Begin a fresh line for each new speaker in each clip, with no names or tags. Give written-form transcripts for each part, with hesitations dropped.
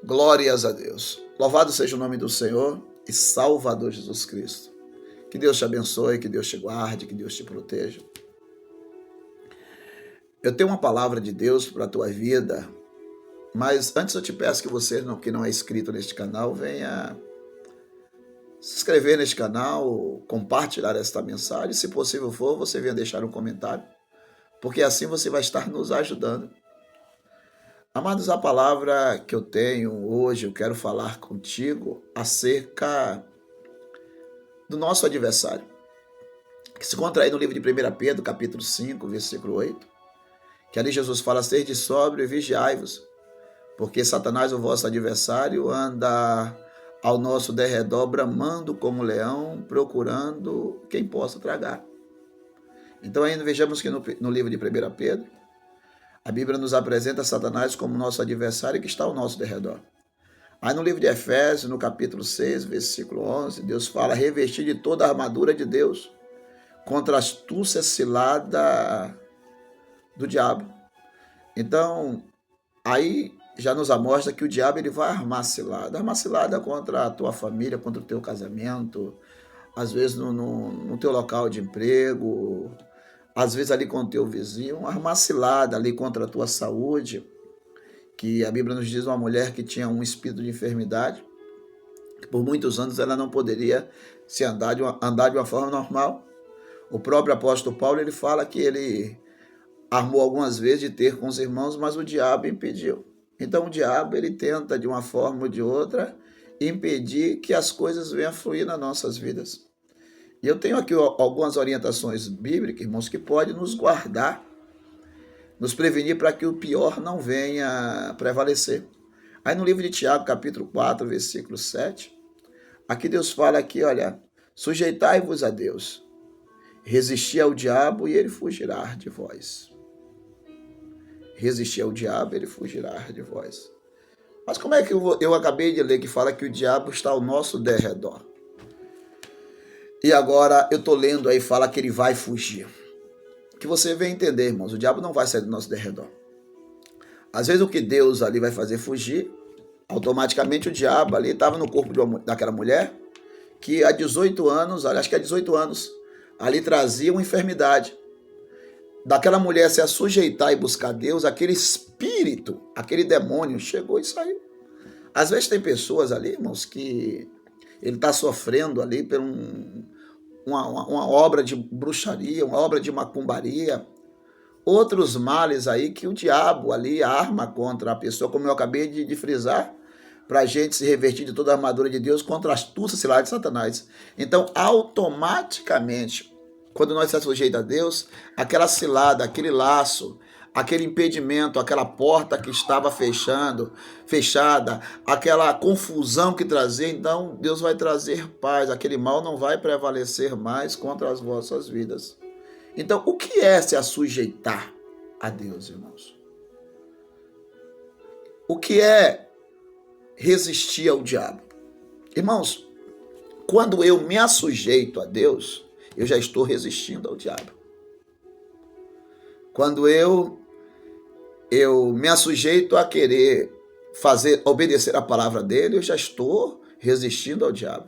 Glórias a Deus. Louvado seja o nome do Senhor e Salvador Jesus Cristo. Que Deus te abençoe, que Deus te guarde, que Deus te proteja. Eu tenho uma palavra de Deus para a tua vida, mas antes eu te peço que você que não é inscrito neste canal, venha se inscrever neste canal, compartilhar esta mensagem. Se possível for, você venha deixar um comentário, porque assim você vai estar nos ajudando. Amados, a palavra que eu tenho hoje, eu quero falar contigo acerca do nosso adversário, que se encontra aí no livro de 1 Pedro, capítulo 5, versículo 8, que ali Jesus fala: sede sóbrio e vigiai-vos, porque Satanás, o vosso adversário, anda ao nosso derredor, bramando como leão, procurando quem possa tragar. Então ainda vejamos que no livro de 1 Pedro, a Bíblia nos apresenta Satanás como nosso adversário que está ao nosso derredor. Aí no livro de Efésios, no capítulo 6, versículo 11, Deus fala: revestir de toda a armadura de Deus contra a astúcia cilada do diabo. Então, aí já nos mostra que o diabo ele vai armar cilada contra a tua família, contra o teu casamento, às vezes no teu local de emprego, às vezes ali com o teu vizinho, armar cilada ali contra a tua saúde, que a Bíblia nos diz uma mulher que tinha um espírito de enfermidade, que por muitos anos ela não poderia se andar de uma forma normal. O próprio apóstolo Paulo ele fala que ele armou algumas vezes de ter com os irmãos, mas o diabo impediu. Então o diabo ele tenta de uma forma ou de outra impedir que as coisas venham a fluir nas nossas vidas. E eu tenho aqui algumas orientações bíblicas, irmãos, que podem nos guardar, nos prevenir para que o pior não venha prevalecer. Aí no livro de Tiago, capítulo 4, versículo 7, aqui Deus fala aqui, olha: sujeitai-vos a Deus, resisti ao diabo e ele fugirá de vós. Resistir ao diabo, ele fugirá de vós. Mas como é que eu acabei de ler que fala que o diabo está ao nosso derredor? E agora eu estou lendo aí, fala que ele vai fugir. Que você vem entender, irmãos, o diabo não vai sair do nosso derredor. Às vezes o que Deus ali vai fazer fugir, automaticamente o diabo ali estava no corpo daquela mulher, que há 18 anos, acho que há 18 anos, ali trazia uma enfermidade. Daquela mulher se sujeitar e buscar Deus, aquele espírito, aquele demônio chegou e saiu. Às vezes tem pessoas ali, irmãos, que ele está sofrendo ali por uma obra de bruxaria, uma obra de macumbaria, outros males aí que o diabo ali arma contra a pessoa, como eu acabei de frisar, para a gente se revertir de toda a armadura de Deus contra a astúcia cilada de Satanás. Então, automaticamente, quando nós se sujeitamos a Deus, aquela cilada, aquele laço, aquele impedimento, aquela porta que estava fechada, aquela confusão que trazia, então Deus vai trazer paz, aquele mal não vai prevalecer mais contra as vossas vidas. Então, o que é se sujeitar a Deus, irmãos? O que é resistir ao diabo? Irmãos, quando eu me assujeito a Deus, eu já estou resistindo ao diabo. Quando eu me assujeito a querer obedecer a palavra dele, eu já estou resistindo ao diabo.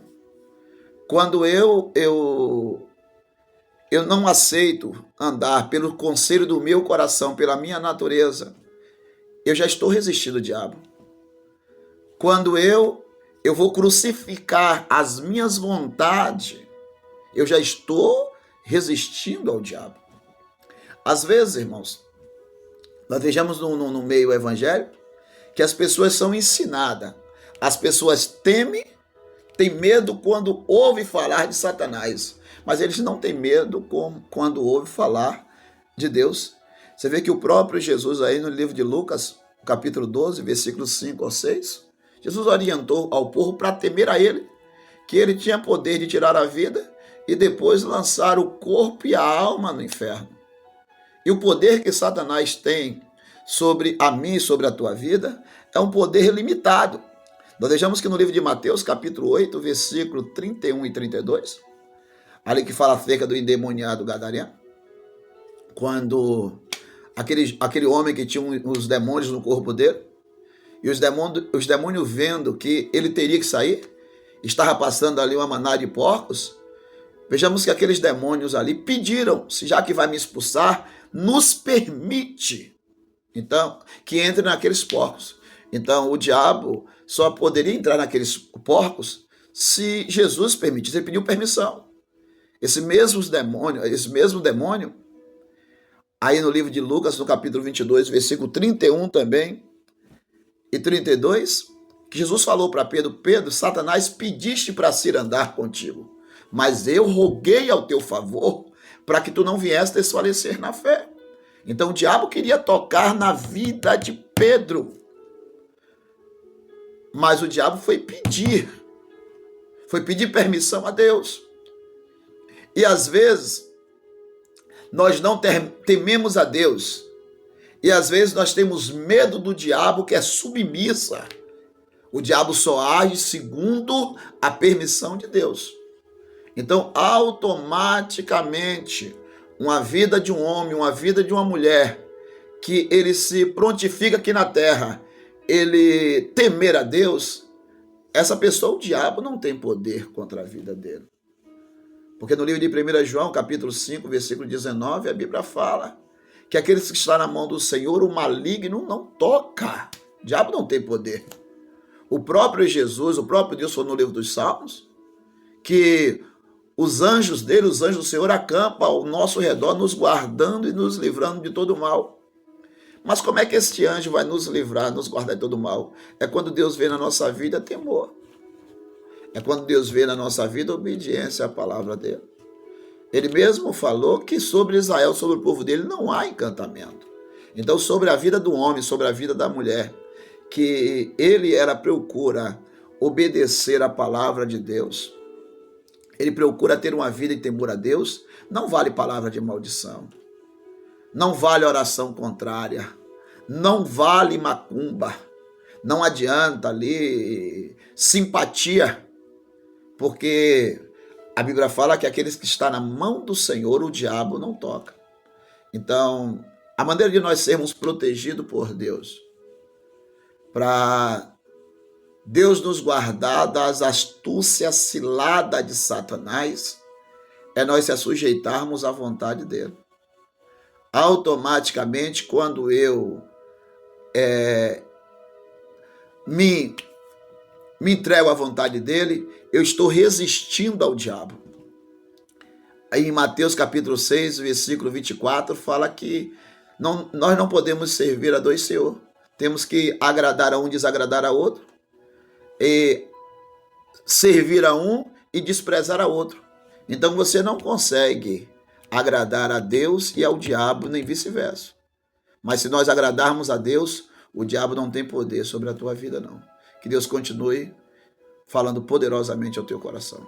Quando eu não aceito andar pelo conselho do meu coração, pela minha natureza, eu já estou resistindo ao diabo. Quando eu vou crucificar as minhas vontades, eu já estou resistindo ao diabo. Às vezes, irmãos, nós vejamos no meio evangélico que as pessoas são ensinadas. As pessoas têm medo quando ouvem falar de Satanás, mas eles não têm medo quando ouvem falar de Deus. Você vê que o próprio Jesus aí no livro de Lucas, capítulo 12, versículos 5 ao 6, Jesus orientou ao povo para temer a ele, que ele tinha poder de tirar a vida e depois lançar o corpo e a alma no inferno. E o poder que Satanás tem sobre a mim e sobre a tua vida é um poder limitado. Nós vejamos que no livro de Mateus, capítulo 8, versículo 31 e 32, ali que fala acerca do endemoniado gadareno, quando aquele homem que tinha os demônios no corpo dele, E os demônios vendo que ele teria que sair, estava passando ali uma manada de porcos, vejamos que aqueles demônios ali pediram, se já que vai me expulsar, nos permite, então, que entre naqueles porcos. Então, o diabo só poderia entrar naqueles porcos se Jesus permitisse. Ele pediu permissão. Esse mesmo demônio, aí no livro de Lucas, no capítulo 22, versículo 31 também, e 32, que Jesus falou para Pedro: Pedro, Satanás pediste para se andar contigo, mas eu roguei ao teu favor para que tu não viesse desfalecer na fé. Então o diabo queria tocar na vida de Pedro, mas o diabo foi pedir permissão a Deus. E às vezes nós não tememos a Deus, e às vezes nós temos medo do diabo, que é submissa. O diabo só age segundo a permissão de Deus. Então, automaticamente, uma vida de um homem, uma vida de uma mulher, que ele se prontifica aqui na terra, ele temer a Deus, essa pessoa, o diabo não tem poder contra a vida dele. Porque no livro de 1 João, capítulo 5, versículo 19, a Bíblia fala que aqueles que estão na mão do Senhor, o maligno não toca. O diabo não tem poder. O próprio Jesus, o próprio Deus falou no livro dos Salmos, que os anjos dele, os anjos do Senhor, acampam ao nosso redor, nos guardando e nos livrando de todo mal. Mas como é que este anjo vai nos livrar, nos guardar de todo mal? É quando Deus vê na nossa vida temor. É quando Deus vê na nossa vida obediência à palavra dele. Ele mesmo falou que sobre Israel, sobre o povo dele, não há encantamento. Então, sobre a vida do homem, sobre a vida da mulher, que ele procura obedecer à palavra de Deus, ele procura ter uma vida em temor a Deus, não vale palavra de maldição, não vale oração contrária, não vale macumba, não adianta ali simpatia, porque a Bíblia fala que aqueles que estão na mão do Senhor, o diabo não toca. Então, a maneira de nós sermos protegidos por Deus, para Deus nos guardar das astúcias ciladas de Satanás, é nós se sujeitarmos à vontade dele. Automaticamente, quando eu me entrego à vontade dele, eu estou resistindo ao diabo. Aí em Mateus capítulo 6, versículo 24, fala que nós não podemos servir a dois senhores. Temos que agradar a um e desagradar a outro, e servir a um e desprezar a outro. Então você não consegue agradar a Deus e ao diabo, nem vice-versa. Mas se nós agradarmos a Deus, o diabo não tem poder sobre a tua vida, não. Que Deus continue falando poderosamente ao teu coração.